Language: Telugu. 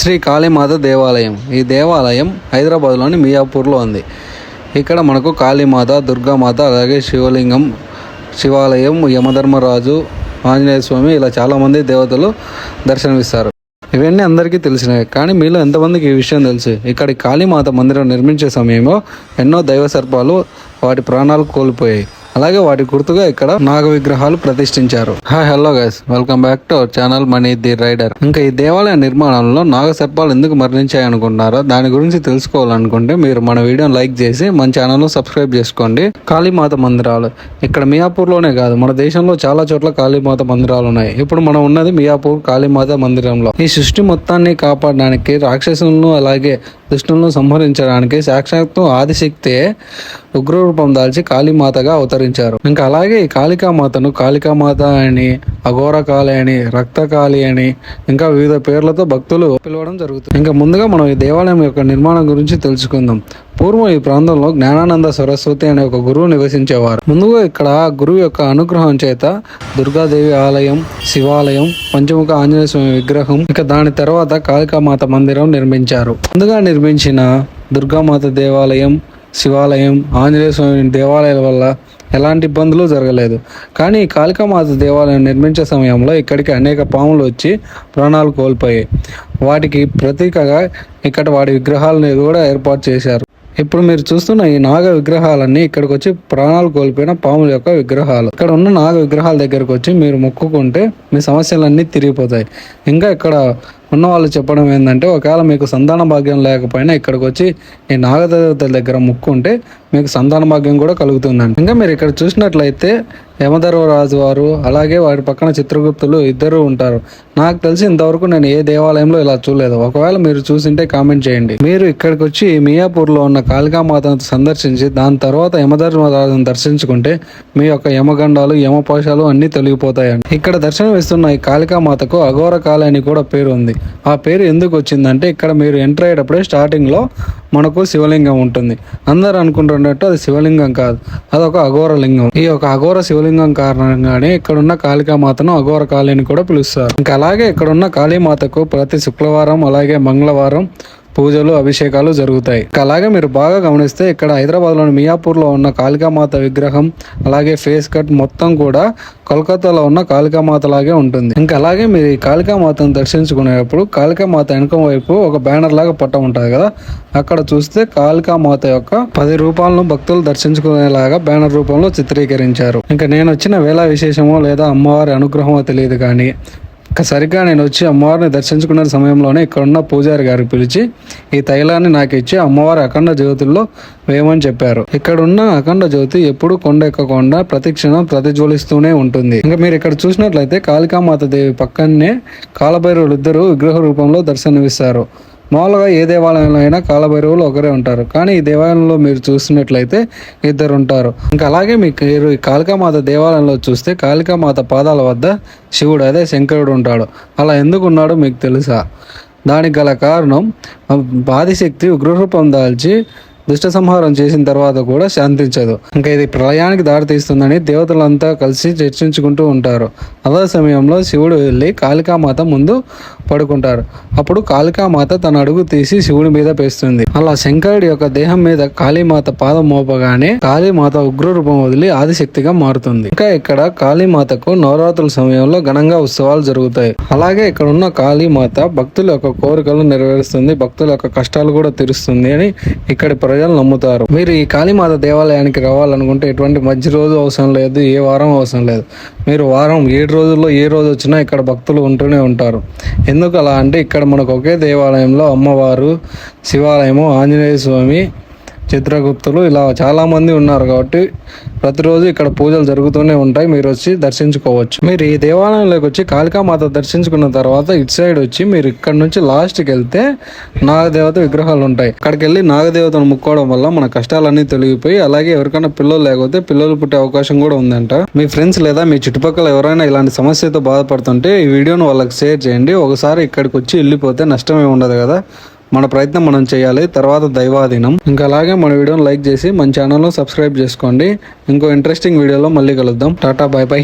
శ్రీ కాళీమాత దేవాలయం. ఈ దేవాలయం హైదరాబాద్లోని మియాపూర్లో ఉంది. ఇక్కడ మనకు కాళీమాత, దుర్గామాత, అలాగే శివలింగం, శివాలయం, యమధర్మరాజు, ఆంజనేయ స్వామి ఇలా చాలామంది దేవతలు దర్శనమిస్తారు. ఇవన్నీ అందరికీ తెలిసినవి. కానీ మీలో ఎంతమందికి ఈ విషయం తెలుసు? ఇక్కడ కాళీమాత మందిరం నిర్మించే సమయంలో ఎన్నో దైవ సర్పాలు వాటి ప్రాణాలు కోల్పోయాయి. అలాగే వాటి గుర్తుగా ఇక్కడ నాగ విగ్రహాలు ప్రతిష్ఠించారు. Hi, hello guys, welcome back to our channel Mani the rider. ఇంకా ఈ దేవాలయ నిర్మాణంలో నాగ సర్పాలు ఎందుకు మరణించాయి అనుకుంటున్నారో దాని గురించి తెలుసుకోవాలనుకుంటే మీరు మన వీడియోని లైక్ చేసి మన ఛానల్ను సబ్స్క్రైబ్ చేసుకోండి. కాళీమాత మందిరాలు ఇక్కడ మియాపూర్లోనే కాదు, మన దేశంలో చాలా చోట్ల కాళీమాత మందిరాలు ఉన్నాయి. ఇప్పుడు మనం ఉన్నది మియాపూర్ కాళీమాత మందిరంలో. ఈ సృష్టి మొత్తాన్ని కాపాడడానికి, రాక్షసులను అలాగే దుష్టులను సంహరించడానికి సాక్షాత్తు ఆదిశక్తే ఉగ్రరూపం దాల్చి కాళీమాతగా అవతరించారు. ఇంకా అలాగే ఈ కాళికామాతను కాళికామాత అని, అఘోర కాళి అని, రక్తకాళి అని ఇంకా వివిధ పేర్లతో భక్తులు పిలవడం జరుగుతుంది. ఇంకా ముందుగా మనం ఈ దేవాలయం యొక్క నిర్మాణం గురించి తెలుసుకుందాం. పూర్వం ఈ ప్రాంతంలో జ్ఞానానంద సరస్వతి అనే ఒక గురువు నివసించేవారు. ముందుగా ఇక్కడ గురువు యొక్క అనుగ్రహం చేత దుర్గాదేవి ఆలయం, శివాలయం, పంచముఖ ఆంజనేయ స్వామి విగ్రహం, ఇక దాని తర్వాత కాళికామాత మందిరం నిర్మించారు. ముందుగా నిర్మించిన దుర్గామాత దేవాలయం, శివాలయం, ఆంజనేయ స్వామి దేవాలయాల వల్ల ఎలాంటి ఇబ్బందులు జరగలేదు. కానీ ఈ కాళికామాత దేవాలయం నిర్మించే సమయంలో ఇక్కడికి అనేక పాములు వచ్చి ప్రాణాలు కోల్పోయాయి. వాటికి ప్రతీకగా ఇక్కడ వాటి విగ్రహాలను కూడా ఏర్పాటు చేశారు. ఇప్పుడు మీరు చూస్తున్న ఈ నాగ విగ్రహాలన్నీ ఇక్కడికి వచ్చి ప్రాణాలు కోల్పోయిన పాముల యొక్క విగ్రహాలు. ఇక్కడ ఉన్న నాగ విగ్రహాల దగ్గరకు వచ్చి మీరు మొక్కుకుంటే మీ సమస్యలన్నీ తిరిగిపోతాయి. ఇంకా ఇక్కడ ఉన్న వాళ్ళు చెప్పడం ఏంటంటే, ఒకవేళ మీకు సంతాన భాగ్యం లేకపోయినా ఇక్కడికి వచ్చి ఈ నాగదేవతల దగ్గర మొక్కుంటే మీకు సంతాన భాగ్యం కూడా కలుగుతుందండి. ఇంకా మీరు ఇక్కడ చూసినట్లయితే యమధర్మరాజు వారు అలాగే వారి పక్కన చిత్రగుప్తులు ఇద్దరు ఉంటారు. నాకు తెలిసి ఇంతవరకు నేను ఏ దేవాలయంలో ఇలా చూడలేదు. ఒకవేళ మీరు చూసింటే కామెంట్ చేయండి. మీరు ఇక్కడికి వచ్చి మియాపూర్లో ఉన్న కాళికామాతను సందర్శించి దాని తర్వాత యమధర్మరాజును దర్శించుకుంటే మీ యొక్క యమగండాలు, యమపాశాలు అన్నీ తొలగిపోతాయండి. ఇక్కడ దర్శనం ఇస్తున్న ఈ కాళికామాతకు అఘోర కాళి అని కూడా పేరు ఉంది. ఆ పేరు ఎందుకు వచ్చిందంటే, ఇక్కడ మీరు ఎంటర్ అయ్యేటప్పుడే స్టార్టింగ్లో మనకు శివలింగం ఉంటుంది. అందరు అనుకుంటున్నట్టు అది శివలింగం కాదు, అదొక అఘోర లింగం. ఈ యొక్క అఘోర శివలింగం కారణంగానే ఇక్కడ ఉన్న కాళికామాతను అఘోర కాళి అని కూడా పిలుస్తారు. ఇంకా అలాగే ఇక్కడ ఉన్న కాళీమాతకు ప్రతి శుక్రవారం అలాగే మంగళవారం పూజలు, అభిషేకాలు జరుగుతాయి. అలాగే మీరు బాగా గమనిస్తే ఇక్కడ హైదరాబాద్లోని మియాపూర్లో ఉన్న కాళికామాత విగ్రహం అలాగే ఫేస్ కట్ మొత్తం కూడా కోల్కతాలో ఉన్న కాళికామాత లాగే ఉంటుంది. ఇంకా అలాగే మీరు ఈ కాళికామాతను దర్శించుకునేటప్పుడు కాళికామాత వెనుక వైపు ఒక బ్యానర్ లాగా పట్ట ఉంటుంది కదా, అక్కడ చూస్తే కాళికామాత యొక్క 10 రూపాలను భక్తులు దర్శించుకునేలాగా బ్యానర్ రూపంలో చిత్రీకరించారు. ఇంకా నేను వచ్చిన వేళ విశేషమో లేదా అమ్మవారి అనుగ్రహమో తెలియదు, కానీ సరిగ్గా నేను వచ్చి అమ్మవారిని దర్శించుకున్న సమయంలోనే ఇక్కడున్న పూజారి గారికి పిలిచి ఈ తైలాన్ని నాకు ఇచ్చి అమ్మవారి అఖండ జ్యోతుల్లో వేయమని చెప్పారు. ఇక్కడున్న అఖండ జ్యోతి ఎప్పుడు కొండ ఎక్కకుండా ప్రతిక్షణం ప్రతిజ్వలిస్తూనే ఉంటుంది. ఇంకా మీరు ఇక్కడ చూసినట్లయితే కాళికామాత దేవి పక్కనే కాలభైరవులు ఇద్దరు విగ్రహ రూపంలో దర్శనమిస్తారు. మామూలుగా ఏ దేవాలయంలో అయినా కాలభైరవులు ఒకరే ఉంటారు, కానీ ఈ దేవాలయంలో మీరు చూసినట్లయితే ఇద్దరు ఉంటారు. ఇంకా అలాగే మీకు ఈ కాళికామాత దేవాలయంలో చూస్తే కాళికామాత పాదాల వద్ద శివుడు అదే శంకరుడు ఉంటాడు. అలా ఎందుకు ఉన్నాడో మీకు తెలుసా? దానికి గల కారణం ఆదిశక్తి ఉగ్రరూపం దాల్చి దుష్ట సంహారం చేసిన తర్వాత కూడా శాంతించదు. ఇంకా ఇది ప్రళయానికి దారితీస్తుందని దేవతలంతా కలిసి చర్చించుకుంటూ ఉంటారు. అదే సమయంలో శివుడు వెళ్ళి కాళికామాత ముందు పడుకుంటారు. అప్పుడు కాళికామాత తన అడుగు తీసి శివుడి మీద పేస్తుంది. అలా శంకరుడి యొక్క దేహం మీద కాళీమాత పాదం మోపగానే కాళీమాత ఉగ్ర రూపం వదిలి ఆదిశక్తిగా మారుతుంది. ఇంకా ఇక్కడ కాళీమాతకు నవరాత్రుల సమయంలో ఘనంగా ఉత్సవాలు జరుగుతాయి. అలాగే ఇక్కడ ఉన్న కాళీమాత భక్తుల యొక్క కోరికలు నెరవేరుస్తుంది, భక్తుల యొక్క కష్టాలు కూడా తీరుస్తుంది అని ఇక్కడి ప్రజలు నమ్ముతారు. మీరు ఈ కాళీమాత దేవాలయానికి రావాలనుకుంటే ఎటువంటి మంచి రోజు అవసరం లేదు, ఏ వారం అవసరం లేదు. మీరు వారం 7 రోజుల్లో ఏ రోజు వచ్చినా ఇక్కడ భక్తులు ఉంటూనే ఉంటారు. ఎందుకు అలా అంటే, ఇక్కడ మనకు ఒకే దేవాలయంలో అమ్మవారు, శివాలయము, ఆంజనేయ స్వామి, చిత్రగుప్తులు ఇలా చాలామంది ఉన్నారు కాబట్టి ప్రతిరోజు ఇక్కడ పూజలు జరుగుతూనే ఉంటాయి. మీరు వచ్చి దర్శించుకోవచ్చు. మీరు ఈ దేవాలయంలోకి వచ్చి కాళికామాత దర్శించుకున్న తర్వాత ఇటు సైడ్ వచ్చి మీరు ఇక్కడ నుంచి లాస్ట్కి వెళ్తే నాగదేవత విగ్రహాలు ఉంటాయి. అక్కడికి వెళ్ళి నాగదేవతను ముక్కోవడం వల్ల మన కష్టాలన్నీ తొలగిపోయి, అలాగే ఎవరికైనా పిల్లలు లేకపోతే పిల్లలు పుట్టే అవకాశం కూడా ఉందంట. మీ ఫ్రెండ్స్ లేదా మీ చుట్టుపక్కల ఎవరైనా ఇలాంటి సమస్యతో బాధపడుతుంటే ఈ వీడియోను వాళ్ళకి షేర్ చేయండి. ఒకసారి ఇక్కడికి వచ్చి వెళ్ళిపోతే నష్టమే ఉండదు కదా. మన ప్రయత్నం మనం చేయాలి, తర్వాత దైవాధీనం. ఇంకా అలాగే మన వీడియోని లైక్ చేసి మన ఛానల్ను సబ్స్క్రైబ్ చేసుకోండి. ఇంకో ఇంట్రెస్టింగ్ వీడియోలో మళ్ళీ కలుద్దాం. Tata, by by.